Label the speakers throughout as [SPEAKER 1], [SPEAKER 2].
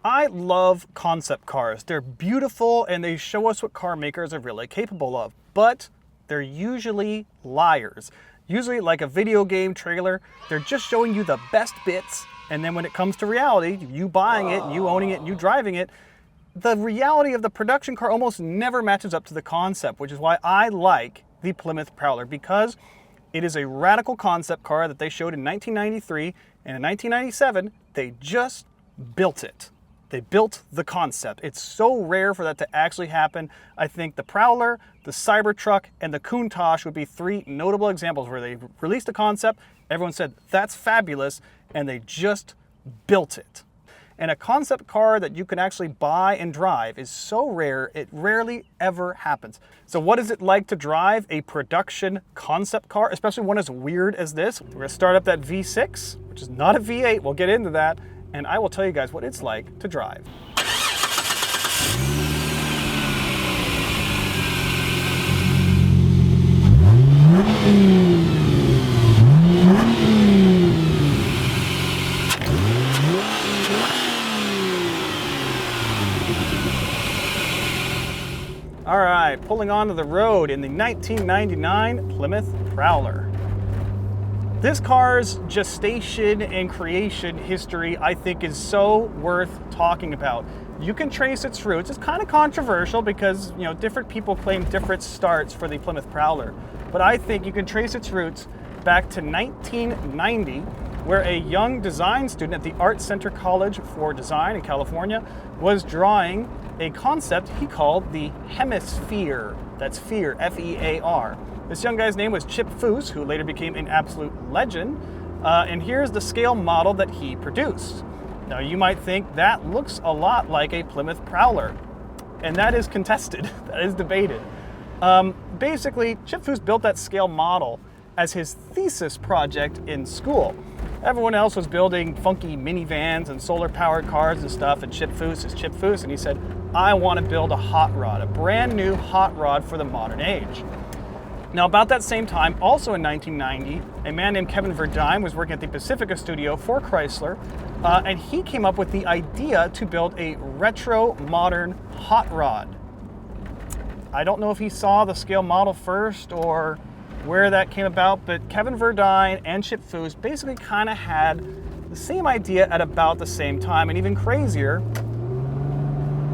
[SPEAKER 1] I love concept cars. They're beautiful and they show us what car makers are really capable of, but they're usually liars. Usually like a video game trailer, they're just showing you the best bits, and then when it comes to reality, you buying it, you owning it, and you driving it, the reality of the production car almost never matches up to the concept, which is why I like the Plymouth Prowler, because it is a radical concept car that they showed in 1993, and in 1997, they just built it. They built the concept. It's so rare for that to actually happen. I think the Prowler, the Cybertruck, and the Countach would be three notable examples where they released a concept, everyone said, that's fabulous, and they just built it. And a concept car that you can actually buy and drive is so rare, it rarely ever happens. So what is it like to drive a production concept car, especially one as weird as this? We're gonna start up that V6, which is not a V8, we'll get into that, and I will tell you guys what it's like to drive. All right, pulling onto the road in the 1999 Plymouth Prowler. This car's gestation and creation history, I think, is so worth talking about. You can trace its roots. It's kind of controversial because, you know, different people claim different starts for the Plymouth Prowler. But I think you can trace its roots back to 1990, where a young design student at the Art Center College for Design in California was drawing a concept he called the Hemisphere. That's fear, F-E-A-R. This young guy's name was Chip Foose, who later became an absolute legend. And here's the scale model that he produced. Now you might think that looks a lot like a Plymouth Prowler, and that is contested, that is debated. Basically, Chip Foose built that scale model as his thesis project in school. Everyone else was building funky minivans and solar-powered cars and stuff, and Chip Foose is Chip Foose, and he said, I want to build a hot rod, a brand new hot rod for the modern age. Now, about that same time, also in 1990, a man named Kevin Verdine was working at the Pacifica studio for Chrysler, and he came up with the idea to build a retro modern hot rod. I don't know if he saw the scale model first or where that came about, but Kevin Verdine and Chip Foose basically kind of had the same idea at about the same time. And even crazier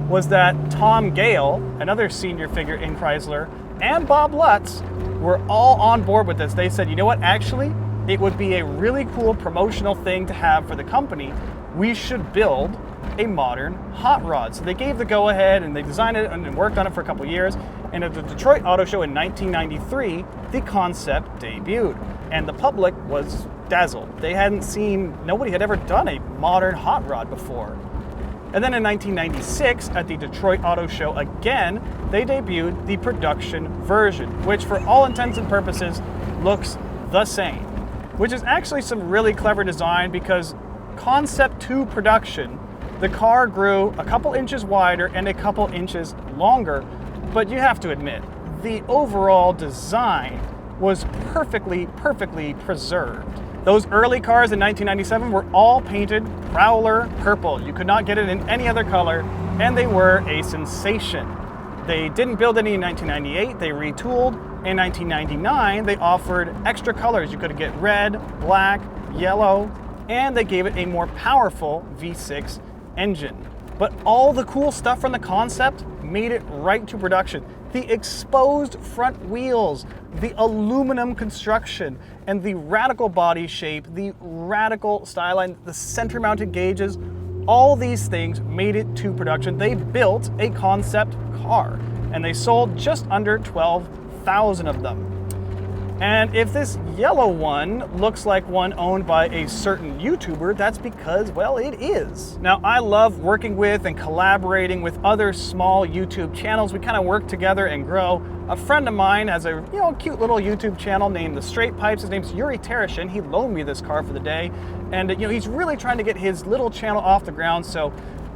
[SPEAKER 1] was that Tom Gale, another senior figure in Chrysler, and Bob Lutz were all on board with this. They said, you know what, actually, it would be a really cool promotional thing to have for the company. We should build a modern hot rod. So they gave the go-ahead, and they designed it and worked on it for a couple years. And at the Detroit Auto Show in 1993, the concept debuted, and the public was dazzled. They hadn't seen, nobody had ever done a modern hot rod before. And then in 1996, at the Detroit Auto Show again, they debuted the production version, which for all intents and purposes looks the same, which is actually some really clever design, because concept to production, the car grew a couple inches wider and a couple inches longer, but you have to admit, the overall design was perfectly preserved. Those early cars in 1997 were all painted Prowler purple. You could not get it in any other color, and they were a sensation. They didn't build any in 1998, they retooled. In 1999, they offered extra colors. You could get red, black, yellow, and they gave it a more powerful V6 engine. But all the cool stuff from the concept made it right to production. The exposed front wheels, the aluminum construction, and the radical body shape, the radical style line, the center mounted gauges, all these things made it to production. They built a concept car, and they sold just under 12,000 of them. And if this yellow one looks like one owned by a certain YouTuber, that's because, well, it is. Now, I love working with and collaborating with other small YouTube channels. We kind of work together and grow. A friend of mine has a cute little YouTube channel named TheStraightPipes. His name's Yuri. He loaned me this car for the day, and he's really trying to get his little channel off the ground. So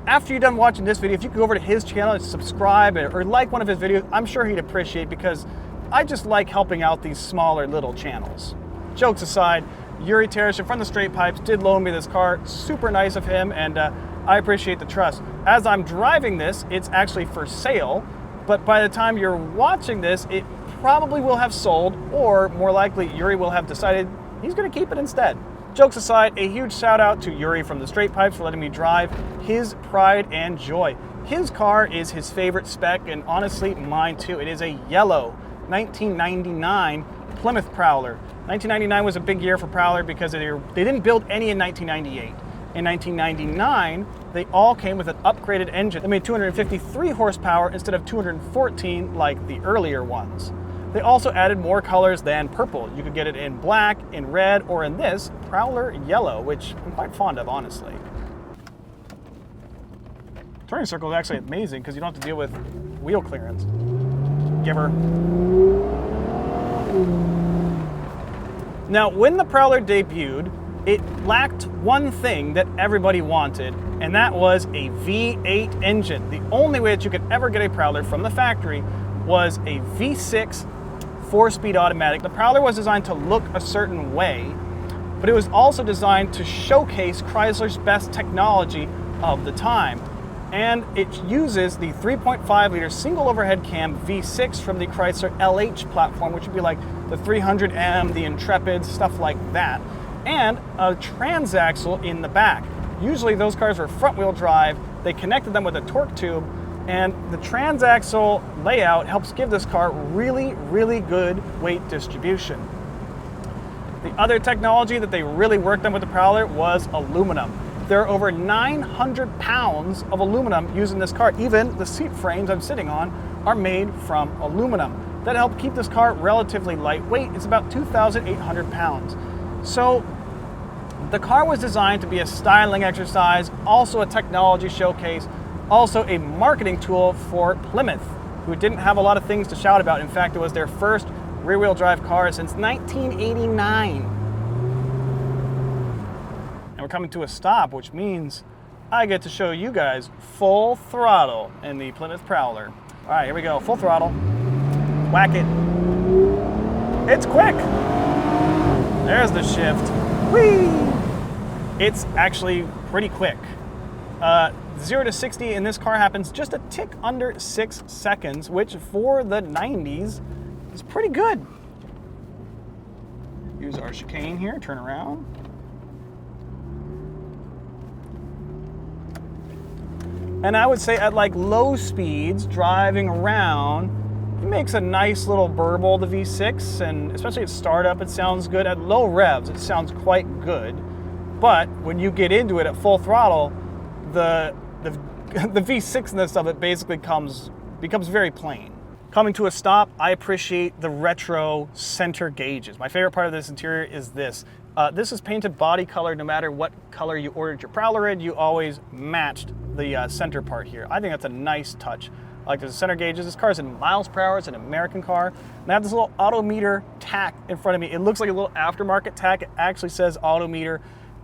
[SPEAKER 1] after you're done watching this video, if you could go over to his channel and subscribe or like one of his videos, I'm sure he'd appreciate, because I just like helping out these smaller little channels. Jokes aside, Yuri from TheStraightPipes did loan me this car. Super nice of him, and I appreciate the trust. As I'm driving this, it's actually for sale, but by the time you're watching this, it probably will have sold, or more likely, Yuri will have decided he's gonna keep it instead. Jokes aside, a huge shout out to Yuri from TheStraightPipes for letting me drive his pride and joy. His car is his favorite spec, and honestly, mine too. It is a yellow 1999 Plymouth Prowler. 1999 was a big year for Prowler because they didn't build any in 1998. In 1999, they all came with an upgraded engine. They made 253 horsepower instead of 214 like the earlier ones. They also added more colors than purple. You could get it in black, in red, or in this, Prowler Yellow, which I'm quite fond of, honestly. Turning circle is actually amazing because you don't have to deal with wheel clearance. Giver. Now, when the Prowler debuted, it lacked one thing that everybody wanted, and that was a V8 engine. The only way that you could ever get a Prowler from the factory was a V6 4-speed automatic. The Prowler was designed to look a certain way, but it was also designed to showcase Chrysler's best technology of the time. And it uses the 3.5-liter single overhead cam V6 from the Chrysler LH platform, which would be like the 300M, the Intrepid, stuff like that, and a transaxle in the back. Usually those cars were front-wheel drive. They connected them with a torque tube, and the transaxle layout helps give this car really, really good weight distribution. The other technology that they really worked on with the Prowler was aluminum. There are over 900 pounds of aluminum used in this car. Even the seat frames I'm sitting on are made from aluminum. That helped keep this car relatively lightweight. It's about 2,800 pounds. So the car was designed to be a styling exercise, also a technology showcase, also a marketing tool for Plymouth, who didn't have a lot of things to shout about. In fact, it was their first rear-wheel drive car since 1989. And we're coming to a stop, which means I get to show you guys full throttle in the Plymouth Prowler. All right, here we go, full throttle. Whack it. It's quick. There's the shift. Whee! It's actually pretty quick. 0 to 60 in this car happens just a tick under 6 seconds, which for the 90s is pretty good. Use our chicane here, turn around. And I would say at like low speeds, driving around, it makes a nice little burble, the V6, and especially at startup, it sounds good. At low revs, it sounds quite good. But when you get into it at full throttle, the V6-ness of it basically becomes very plain. Coming to a stop, I appreciate the retro center gauges. My favorite part of this interior is this. This is painted body color. No matter what color you ordered your Prowler in, you always matched the center part here. I think that's a nice touch. I like the center gauges. This car is in miles per hour. It's an American car. And I have this little autometer tack in front of me. It looks like a little aftermarket tack. It actually says autometer.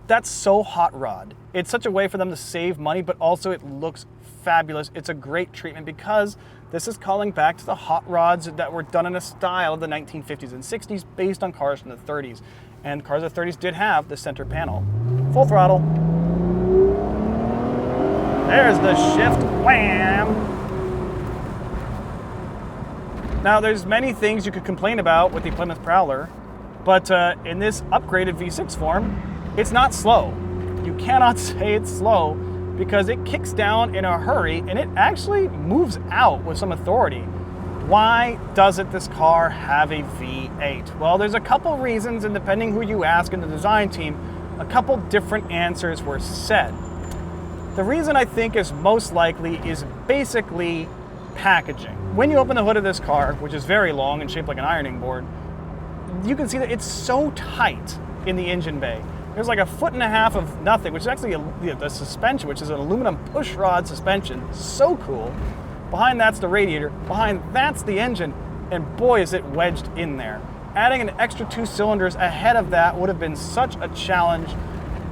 [SPEAKER 1] That's so hot rod. It's such a way for them to save money, but also it looks fabulous. It's a great treatment because this is calling back to the hot rods that were done in a style of the 1950s and 60s based on cars from the 30s. And cars of the 30s did have the center panel. Full throttle. There's the shift. Wham! Now, there's many things you could complain about with the Plymouth Prowler, but in this upgraded V6 form, it's not slow. You cannot say it's slow because it kicks down in a hurry and it actually moves out with some authority. Why doesn't this car have a V8? Well, there's a couple reasons, and depending who you ask in the design team, a couple different answers were said. The reason I think is most likely is basically packaging. When you open the hood of this car, which is very long and shaped like an ironing board, you can see that it's so tight in the engine bay. There's like 1.5 feet of nothing, which is actually the suspension, which is an aluminum push rod suspension. So cool. Behind that's the radiator. Behind that's the engine. And boy, is it wedged in there. Adding an extra 2 cylinders ahead of that would have been such a challenge.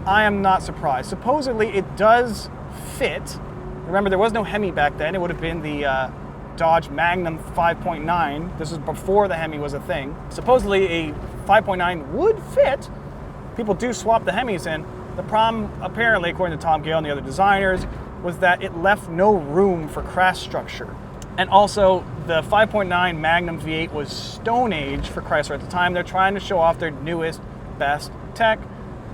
[SPEAKER 1] I am not surprised. Supposedly it does fit. Remember, there was no Hemi back then. It would have been the Dodge Magnum 5.9. This was before the Hemi was a thing. Supposedly a 5.9 would fit. People do swap the Hemis in, The problem, apparently, according to Tom Gale and the other designers, was that it left no room for crash structure. And also, the 5.9 Magnum V8 was Stone Age for Chrysler at the time. They're trying to show off their newest, best tech.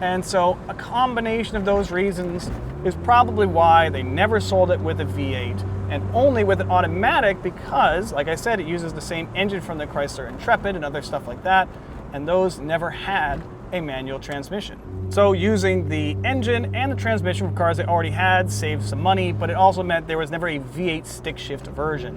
[SPEAKER 1] And so a combination of those reasons is probably why they never sold it with a V8 and only with an automatic because, like I said, it uses the same engine from the Chrysler Intrepid and other stuff like that, and those never had a manual transmission. So using the engine and the transmission from cars they already had saved some money, but it also meant there was never a V8 stick shift version.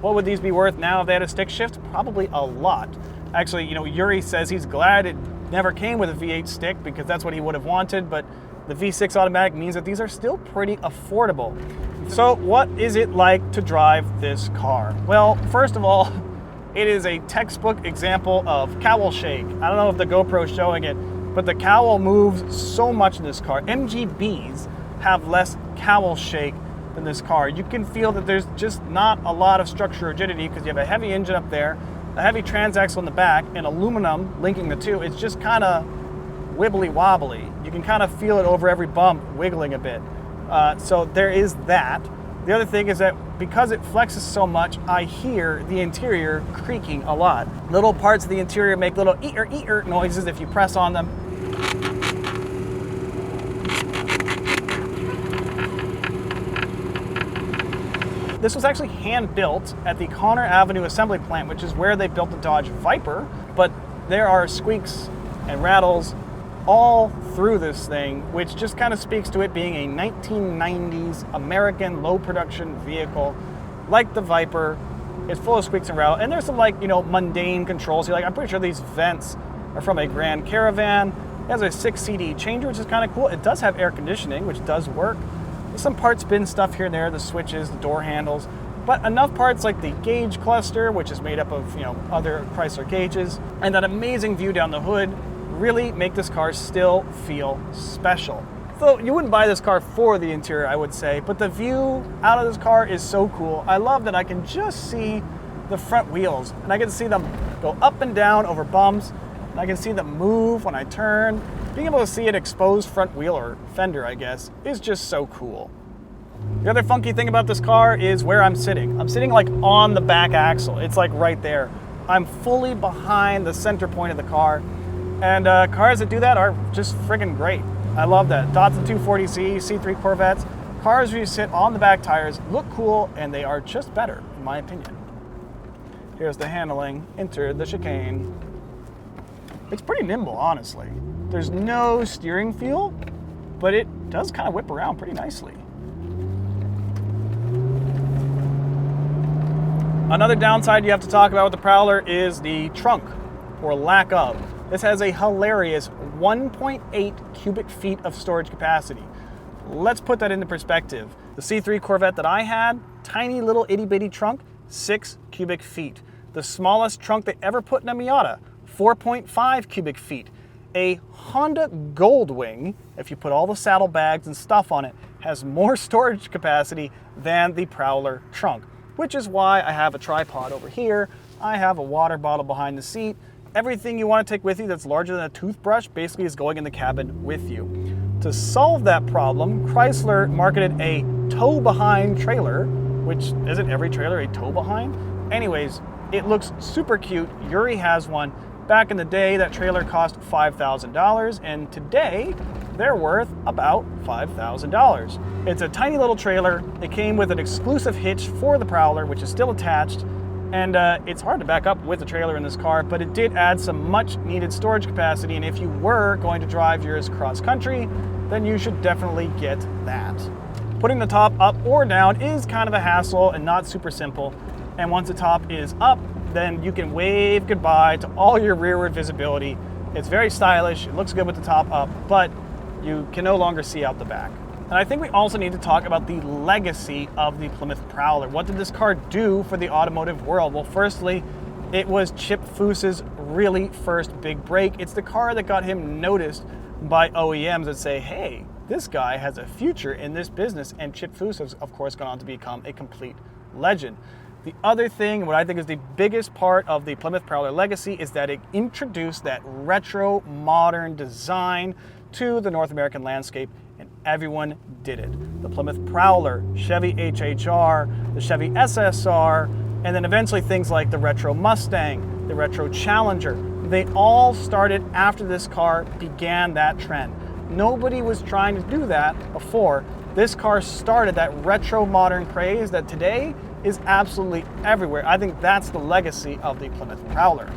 [SPEAKER 1] What would these be worth now if they had a stick shift? Probably a lot. Actually, Yuri says he's glad it never came with a V8 stick because that's what he would have wanted, but the V6 automatic means that these are still pretty affordable. So what is it like to drive this car? Well, first of all, it is a textbook example of cowl shake. I don't know if the GoPro is showing it, but the cowl moves so much in this car. MGBs have less cowl shake than this car. You can feel that there's just not a lot of structural rigidity because you have a heavy engine up there, a heavy transaxle in the back, and aluminum linking the two. It's just kind of wibbly wobbly. You can kind of feel it over every bump wiggling a bit. So there is that. The other thing is that because it flexes so much, I hear the interior creaking a lot. Little parts of the interior make little eer noises if you press on them. This was actually hand-built at the Connor Avenue Assembly Plant, which is where they built the Dodge Viper, but there are squeaks and rattles all through this thing, which just kind of speaks to it being a 1990s American low-production vehicle like the Viper. It's full of squeaks and rattles, and there's some mundane controls. I'm pretty sure these vents are from a Grand Caravan. It has a 6 CD changer, which is kind of cool. It does have air conditioning, which does work. There's some part spin stuff here and there, the switches, the door handles, but enough parts like the gauge cluster, which is made up of other Chrysler gauges, and that amazing view down the hood really make this car still feel special. So you wouldn't buy this car for the interior, I would say, but the view out of this car is so cool. I love that I can just see the front wheels, and I get to see them go up and down over bumps, and I can see them move when I turn. Being able to see an exposed front wheel or fender, I guess, is just so cool. The other funky thing about this car is where I'm sitting. I'm sitting on the back axle. It's right there. I'm fully behind the center point of the car. And cars that do that are just friggin' great. I love that. Datsun 240Z, C3 Corvettes, cars where you sit on the back tires look cool and they are just better, in my opinion. Here's the handling. Enter the chicane. It's pretty nimble, honestly. There's no steering feel, but it does kind of whip around pretty nicely. Another downside you have to talk about with the Prowler is the trunk, or lack of. This has a hilarious 1.8 cubic feet of storage capacity. Let's put that into perspective. The C3 Corvette that I had, tiny little itty bitty trunk, 6 cubic feet. The smallest trunk they ever put in a Miata, 4.5 cubic feet. A Honda Goldwing, if you put all the saddlebags and stuff on it, has more storage capacity than the Prowler trunk, which is why I have a tripod over here. I have a water bottle behind the seat. Everything you want to take with you that's larger than a toothbrush basically is going in the cabin with you. To solve that problem, Chrysler marketed a tow-behind trailer, which isn't every trailer a tow-behind? Anyways, it looks super cute. Yuri has one. Back in the day, that trailer cost $5,000, and today, they're worth about $5,000. It's a tiny little trailer. It came with an exclusive hitch for the Prowler, which is still attached, and it's hard to back up with the trailer in this car, but it did add some much needed storage capacity, and if you were going to drive yours cross country, then you should definitely get that. Putting the top up or down is kind of a hassle and not super simple, and once the top is up, then you can wave goodbye to all your rearward visibility. It's very stylish, it looks good with the top up, but you can no longer see out the back. And I think we also need to talk about the legacy of the Plymouth Prowler. What did this car do for the automotive world? Well, firstly, it was Chip Foose's really first big break. It's the car that got him noticed by OEMs that say, hey, this guy has a future in this business, and Chip Foose has, of course, gone on to become a complete legend. The other thing, what I think is the biggest part of the Plymouth Prowler legacy, is that it introduced that retro modern design to the North American landscape, and everyone did it. The Plymouth Prowler, Chevy HHR, the Chevy SSR, and then eventually things like the Retro Mustang, the Retro Challenger. They all started after this car began that trend. Nobody was trying to do that before. This car started that retro modern craze that today is absolutely everywhere. I think that's the legacy of the Plymouth Prowler.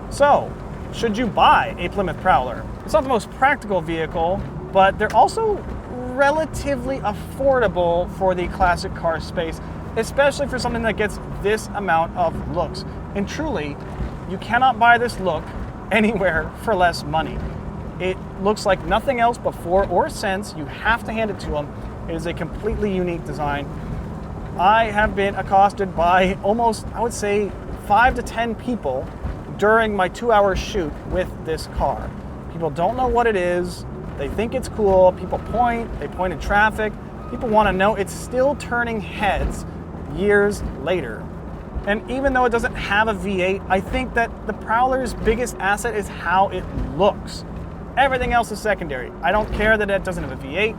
[SPEAKER 1] So, should you buy a Plymouth Prowler? It's not the most practical vehicle, but they're also relatively affordable for the classic car space, especially for something that gets this amount of looks. And truly, you cannot buy this look anywhere for less money. It looks like nothing else before or since. You have to hand it to them. It is a completely unique design. I have been accosted by almost, I would say, 5 to 10 people during my 2-hour shoot with this car. People don't know what it is. They think it's cool. People they point in traffic. People want to know. It's still turning heads years later. And even though it doesn't have a V8, I think that the Prowler's biggest asset is how it looks. Everything else is secondary. I don't care that it doesn't have a V8.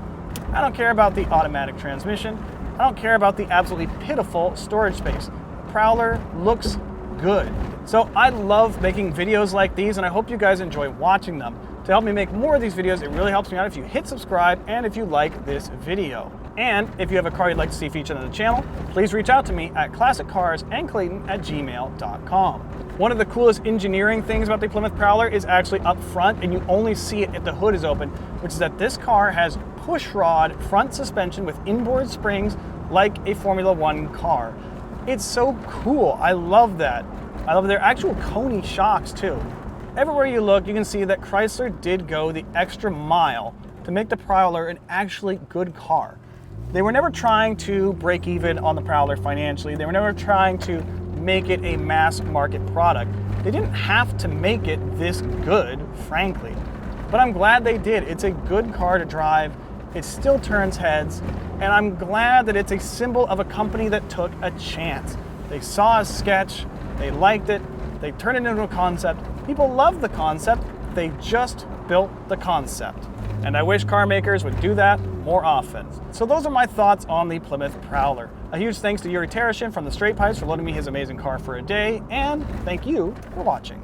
[SPEAKER 1] I don't care about the automatic transmission. I don't care about the absolutely pitiful storage space. Prowler looks good. So I love making videos like these, and I hope you guys enjoy watching them. To help me make more of these videos, it really helps me out if you hit subscribe and if you like this video. And if you have a car you'd like to see featured on the channel, please reach out to me at classiccarsandclayton@gmail.com. One of the coolest engineering things about the Plymouth Prowler is actually up front, and you only see it if the hood is open, which is that this car has push rod front suspension with inboard springs like a Formula One car. It's so cool. I love that. I love their actual Coney shocks too. Everywhere you look, you can see that Chrysler did go the extra mile to make the Prowler an actually good car. They were never trying to break even on the Prowler financially. They were never trying to make it a mass market product. They didn't have to make it this good, frankly. But I'm glad they did. It's a good car to drive. It still turns heads. And I'm glad that it's a symbol of a company that took a chance. They saw a sketch, they liked it, they turned it into a concept. People love the concept, they just built the concept. And I wish car makers would do that more often. So those are my thoughts on the Plymouth Prowler. A huge thanks to Yuri from TheStraightPipes for loaning me his amazing car for a day, and thank you for watching.